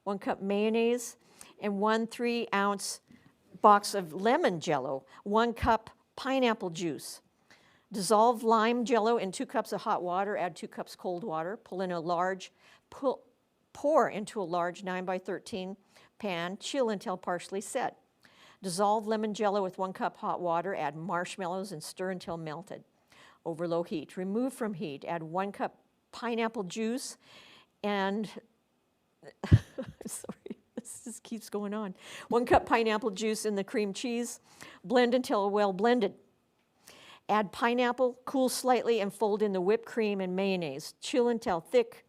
1 cup mayonnaise, and 1 3-ounce box of lemon jello, 1 cup pineapple juice. Dissolve lime jello in 2 cups of hot water, add 2 cups cold water, pour into a large 9x13 pan, chill until partially set. Dissolve lemon jello with 1 cup hot water, add marshmallows and stir until melted. Over low heat. Remove from heat, add 1 cup pineapple juice and, sorry, this just keeps going on. 1 cup pineapple juice in the cream cheese. Blend until well blended. Add pineapple, cool slightly, and fold in the whipped cream and mayonnaise. Chill until thick.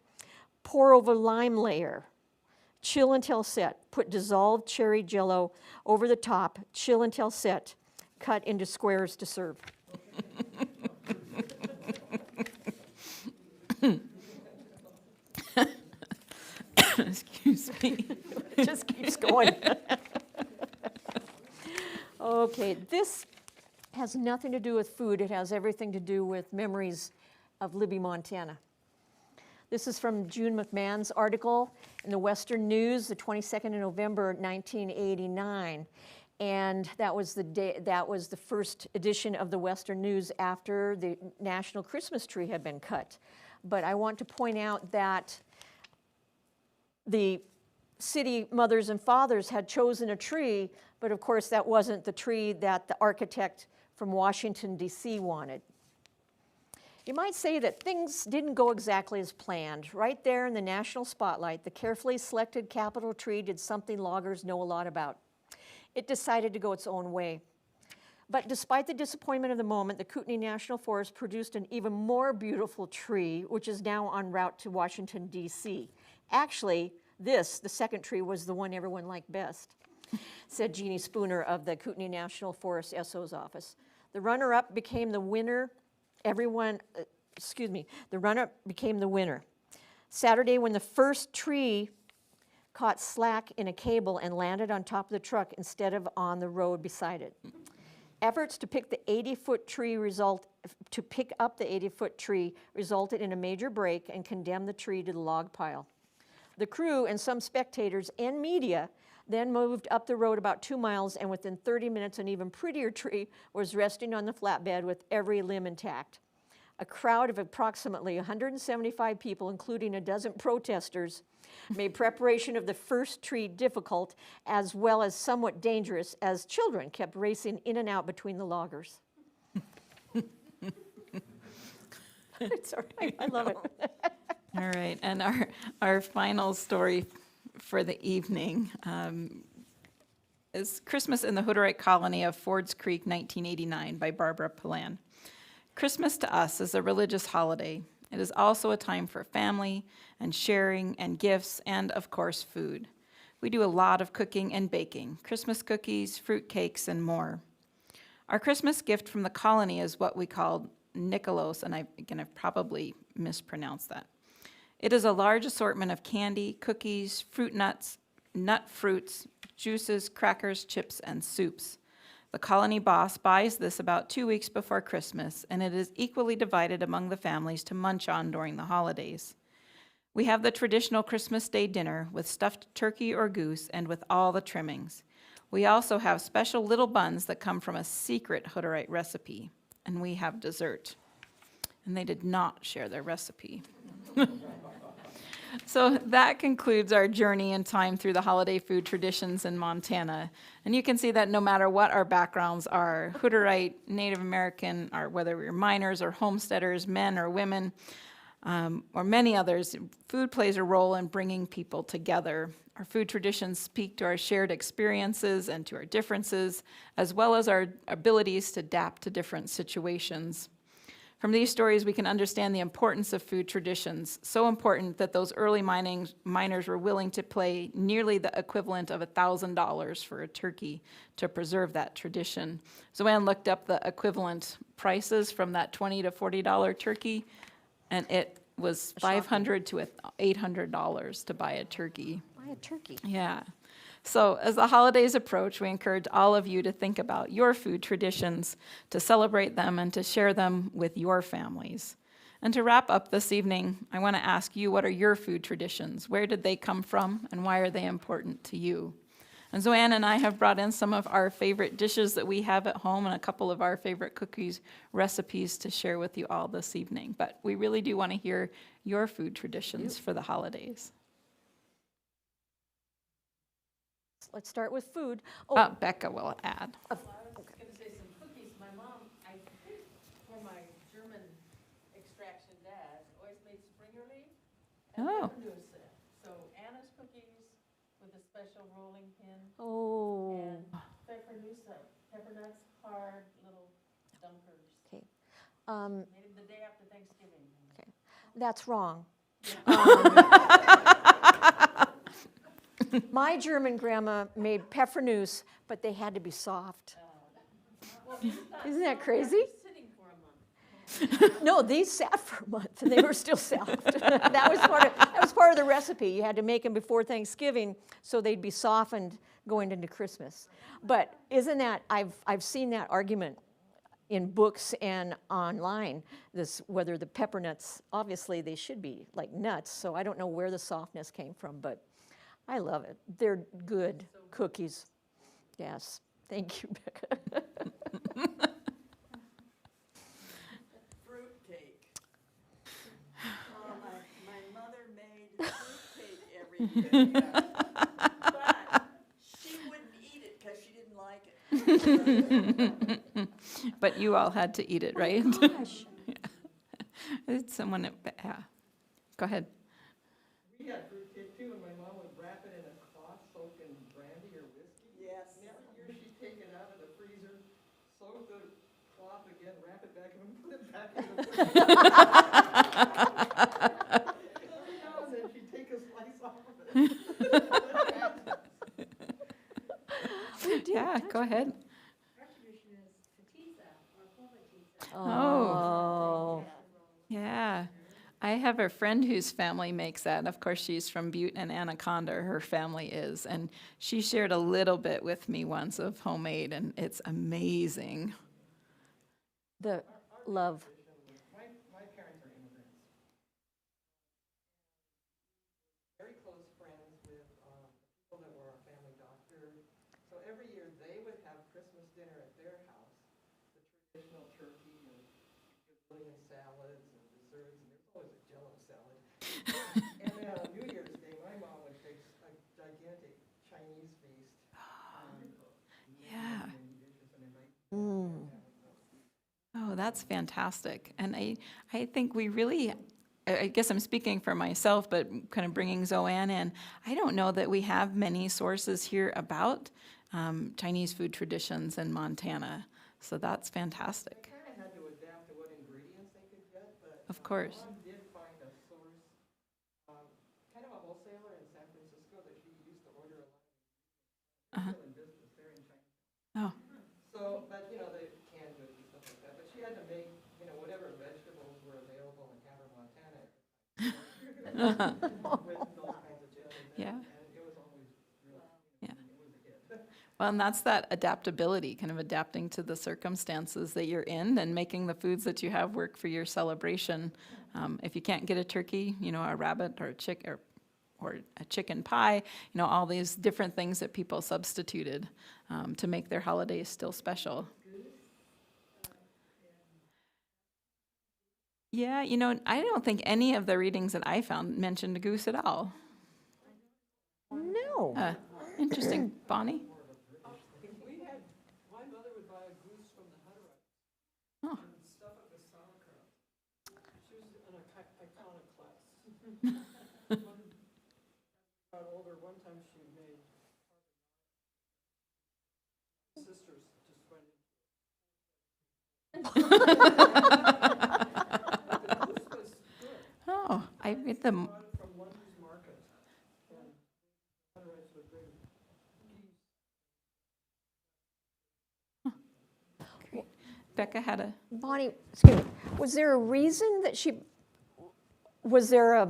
Pour over lime layer. Chill until set. Put dissolved cherry jello over the top. Chill until set. Cut into squares to serve. Excuse me. It just keeps going. Okay, this has nothing to do with food. It has everything to do with memories of Libby, Montana. This is from June McMahon's article in the Western News, the 22nd of November, 1989. And that was the first edition of the Western News after the national Christmas tree had been cut. But I want to point out that the city mothers and fathers had chosen a tree, but of course that wasn't the tree that the architect from Washington, D.C. wanted. You might say that things didn't go exactly as planned. Right there in the national spotlight, the carefully selected Capitol tree did something loggers know a lot about. It decided to go its own way. But despite the disappointment of the moment, the Kootenai National Forest produced an even more beautiful tree, which is now en route to Washington, D.C. Actually, the second tree, was the one everyone liked best, said Jeannie Spooner of the Kootenai National Forest SO's office. The runner-up became the winner. The runner-up became the winner. Saturday, when the first tree caught slack in a cable and landed on top of the truck instead of on the road beside it. Efforts to pick up the 80-foot tree resulted in a major break and condemned the tree to the log pile. The crew and some spectators and media then moved up the road about 2 miles, and within 30 minutes, an even prettier tree was resting on the flatbed with every limb intact. A crowd of approximately 175 people, including a dozen protesters, made preparation of the first tree difficult as well as somewhat dangerous, as children kept racing in and out between the loggers. It's all right. I love it. All right, and our final story for the evening is Christmas in the Hutterite Colony of Fords Creek, 1989, by Barbara Pillan. Christmas to us is a religious holiday. It is also a time for family and sharing and gifts and, of course, food. We do a lot of cooking and baking, Christmas cookies, fruit cakes, and more. Our Christmas gift from the colony is what we call Nicolos, and I've probably mispronounced that. It is a large assortment of candy, cookies, fruit nuts, nut fruits, juices, crackers, chips, and soups. The colony boss buys this about 2 weeks before Christmas, and it is equally divided among the families to munch on during the holidays. We have the traditional Christmas Day dinner with stuffed turkey or goose and with all the trimmings. We also have special little buns that come from a secret Hutterite recipe, and we have dessert. And they did not share their recipe. So that concludes our journey in time through the holiday food traditions in Montana. And you can see that no matter what our backgrounds are, Hutterite, Native American, or whether we're miners or homesteaders, men or women, or many others, food plays a role in bringing people together. Our food traditions speak to our shared experiences and to our differences, as well as our abilities to adapt to different situations. From these stories, we can understand the importance of food traditions, so important that those early miners were willing to pay nearly the equivalent of $1,000 for a turkey to preserve that tradition. Zoe Ann looked up the equivalent prices from that $20 to $40 turkey, and it was $500 to $800 to buy a turkey. Buy a turkey. Yeah. So as the holidays approach, we encourage all of you to think about your food traditions, to celebrate them, and to share them with your families. And to wrap up this evening, I want to ask you, what are your food traditions? Where did they come from, and why are they important to you? And Zoe Ann and I have brought in some of our favorite dishes that we have at home and a couple of our favorite cookies recipes to share with you all this evening. But we really do want to hear your food traditions for the holidays. Let's start with food. Becca will add. I was going to say some cookies. My mom, I think for my German extraction dad, always made Springerly and Pfeffernusse. So Anna's cookies with a special rolling pin and Pfeffernusse, peppernuts, hard little dunkers. Okay. Made them the day after Thanksgiving. Okay. That's wrong. My German grandma made Pfeffernusse, but they had to be soft. Isn't that crazy? Sitting for a month. No, these sat for a month, and they were still soft. That was part of the recipe. You had to make them before Thanksgiving, so they'd be softened going into Christmas. But isn't that, I've seen that argument in books and online, this whether the pepper nuts, obviously they should be like nuts, so I don't know where the softness came from, but I love it. They're good cookies. Yes. Thank you, Becca. Fruitcake. My mother made fruitcake every year. But she wouldn't eat it because she didn't like it. But you all had to eat it, right? Gosh. It's someone, go ahead. We had fruitcake too, and my mom would wrap it in a cloth soaked in brandy or whiskey. Yes. And every year she'd take it out of the freezer, soak the cloth again, wrap it back in, and put it back in the freezer. Every now and then she'd take a slice off of it. Yeah, go ahead. Our tradition is petizza or politizza. Oh. Yeah. I have a friend whose family makes that. Of course, she's from Butte and Anaconda, her family is. And she shared a little bit with me once of homemade, and it's amazing. The love. My parents are immigrants. Very close friends with people that were our family doctor. So every year they would have Christmas dinner at their house, the traditional turkey and gazillion salads and desserts, and there's always a Jello salad. And then on New Year's Day, my mom would take a gigantic Chinese feast. Yeah. Dishes and invite Oh, that's fantastic. And I think we really, I guess I'm speaking for myself, but kind of bringing Zoe Ann in, I don't know that we have many sources here about Chinese food traditions in Montana. So that's fantastic. kind of had to adapt to what ingredients they could get, but Of course. my mom did find a source, kind of a wholesaler in San Francisco that she used to order a lot. Uh-huh. Still in business, they're in China. Oh, So, but you know, they canned goods and stuff like that. But she had to make, you know, whatever vegetables were available in Cameron, Montana, with those kinds of dishes. Yeah. And it was always really, Yeah. it was a hit. well, and that's that adaptability, kind of adapting to the circumstances that you're in and making the foods that you have work for your celebration. If you can't get a turkey, you know, a rabbit or a chick or or a chicken pie, all these different things that people substituted to make their holidays still special. Yeah, I don't think any of the readings that I found mentioned a goose at all. No. Interesting. Bonnie? We had, my mother would buy a goose from the Hutterites Oh. and stuff it with sauerkraut. She was an iconoclast. When I got older, one time she made sisters just went the goose was good. Oh, I made them. Bought it from London's market, and Hutterites would bring geese. Becca had a. Bonnie, excuse me, was there a reason that was there a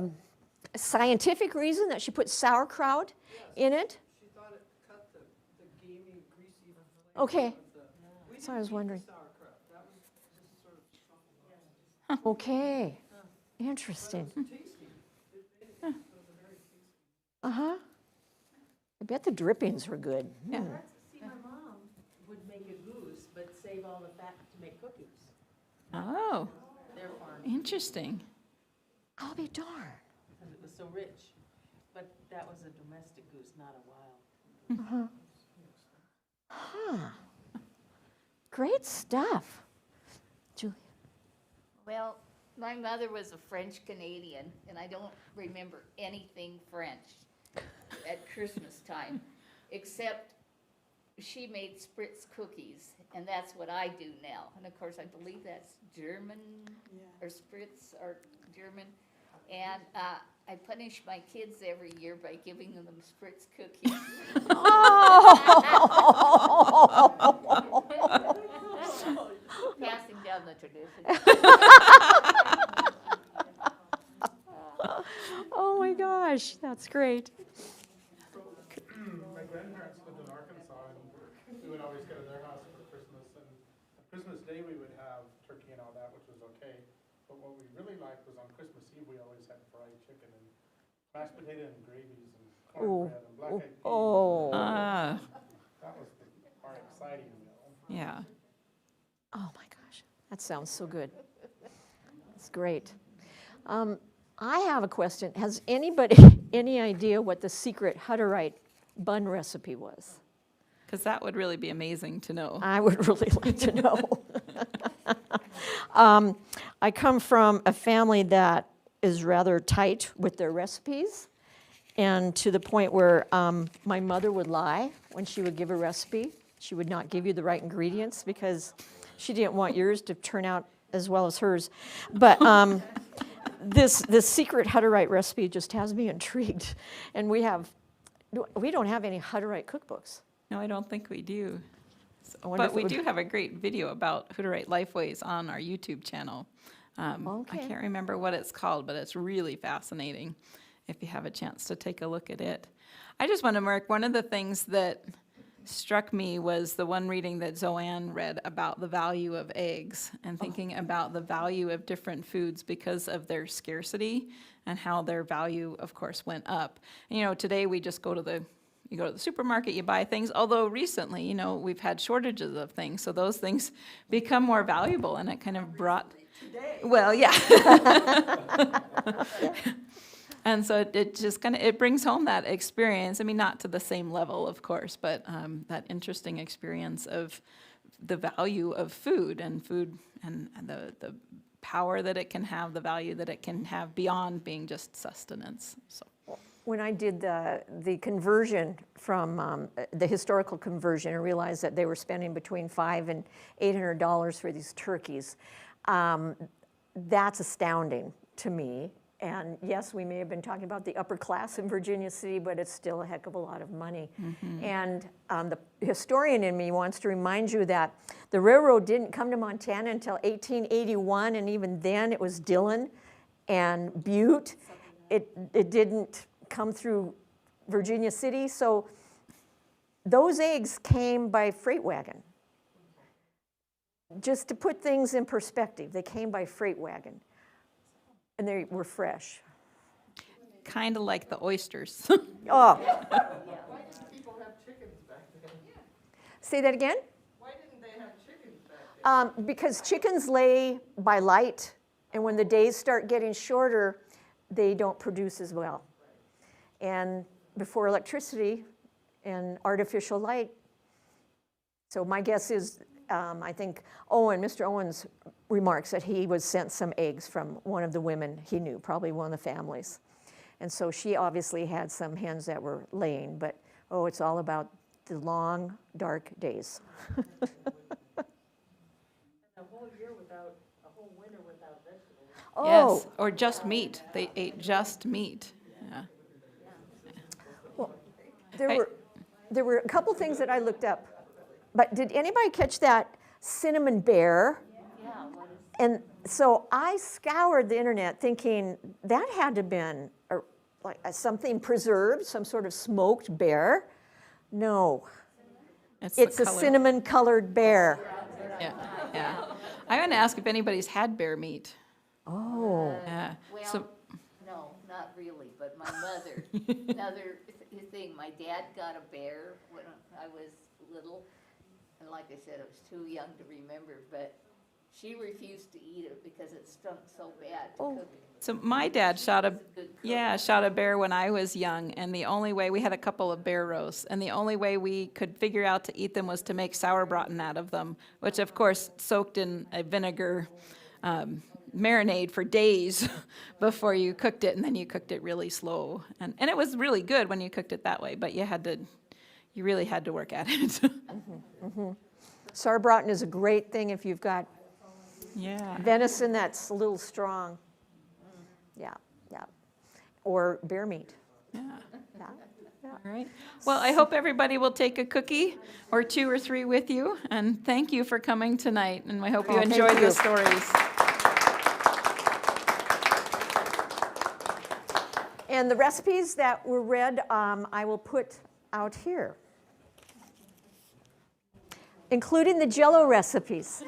scientific reason that she put sauerkraut in it? She thought it cut the gamey, greasy flavor. Okay, of the- We so I was didn't eat the wondering. sauerkraut. That was just sort of truffle. Okay, interesting. It was tasty. It was a very tasty. Uh-huh. I bet the drippings were good. Yeah. See, my mom would make a goose, but save all the fat to make cookies. Oh, Their farm, interesting. I'll be darned. because it was so rich. But that was a domestic goose, not a wild. Huh. Great stuff. Julie. Well, my mother was a French Canadian, and I don't remember anything French at Christmas time, except she made Spritz cookies, and that's what I do now. And of course, I believe that's German, or Spritz, or German. And I punish my kids every year by giving them Spritz cookies. Passing down the tradition. Oh my gosh, that's great. My grandparents lived in Arkansas, and we would always go to their house for Christmas. And on Christmas Day, we would have turkey and all that, which was okay. But what we really liked was on Christmas Eve, we always had fried chicken and mashed potato and gravies and cornbread and black-eyed peas. Oh. That was our exciting meal. Yeah. Oh my gosh, that sounds so good. That's great. I have a question. Has anybody any idea what the secret Hutterite bun recipe was? Because that would really be amazing to know. I would really like to know. I come from a family that is rather tight with their recipes, and to the point where my mother would lie when she would give a recipe. She would not give you the right ingredients because she didn't want yours to turn out as well as hers. But this secret Hutterite recipe just has me intrigued. And we don't have any Hutterite cookbooks. No, I don't think we do. I wonder But if it we would- do have a great video about Hutterite Lifeways on our YouTube channel. I Okay. can't remember what it's called, but it's really fascinating if you have a chance to take a look at it. I just want to mark one of the things that struck me was the one reading that Zoe Ann read about the value of eggs and thinking about the value of different foods because of their scarcity and how their value, of course, went up. Today we just you go to the supermarket, you buy things, although recently, we've had shortages of things, so those things become more valuable, and it kind of brought, well, yeah. And so it just it brings home that experience. I mean, not to the same level, of course, but that interesting experience of the value of food and the power that it can have, the value that it can have beyond being just sustenance. So. When I did the conversion from the historical conversion and realized that they were spending between $500 and $800 for these turkeys, that's astounding to me. And yes, we may have been talking about the upper class in Virginia City, but it's still a heck of a lot of money. Mm-hmm. And the historian in me wants to remind you that the railroad didn't come to Montana until 1881, and even then it was Dillon and Butte. It didn't come through Virginia City, so those eggs came by freight wagon. Just to put things in perspective, they came by freight wagon. And they were fresh. kind of like the oysters. Oh, Why didn't people have chickens back then? say that again? Why didn't they have chickens back then? Because chickens lay by light, and when the days start getting shorter, they don't produce as well. And before electricity and artificial light, so my guess is, I think Mr. Owen's remarks that he was sent some eggs from one of the women he knew, probably one of the families. And so she obviously had some hens that were laying, but it's all about the long, dark days. A whole year without, a whole winter without vegetables. Yes, or just meat. They ate just meat. Yeah. There were a couple things that I looked up, but did anybody catch that cinnamon bear? Yeah, what is, And so I scoured the internet thinking that had to have been something preserved, some sort of smoked bear. No, It's a cinnamon-colored bear. Yeah, yeah. I'm going to ask if anybody's had bear meat. Oh, Yeah. So, well, no, not really, but my mother, another thing, my dad got a bear when I was little, and like I said, I was too young to remember, but she refused to eat it because it stunk so bad to cook. so my dad shot a Good cook. shot a bear when I was young, and the only way we had a couple of bear roasts, and the only way we could figure out to eat them was to make sauerbraten out of them, which of course soaked in a vinegar marinade for days before you cooked it, and then you cooked it really slow, and it was really good when you cooked it that way, but you really had to work at it. sauerbraten is a great thing if you've got Yeah. venison that's a little strong. Yeah, yeah. Or bear meat. Yeah. Yeah. All right. Well, I hope everybody will take a cookie or 2 or 3 with you, and thank you for coming tonight, and I hope you thank enjoyed you. the stories. And the recipes that were read, I will put out here, including the Jell-O recipes.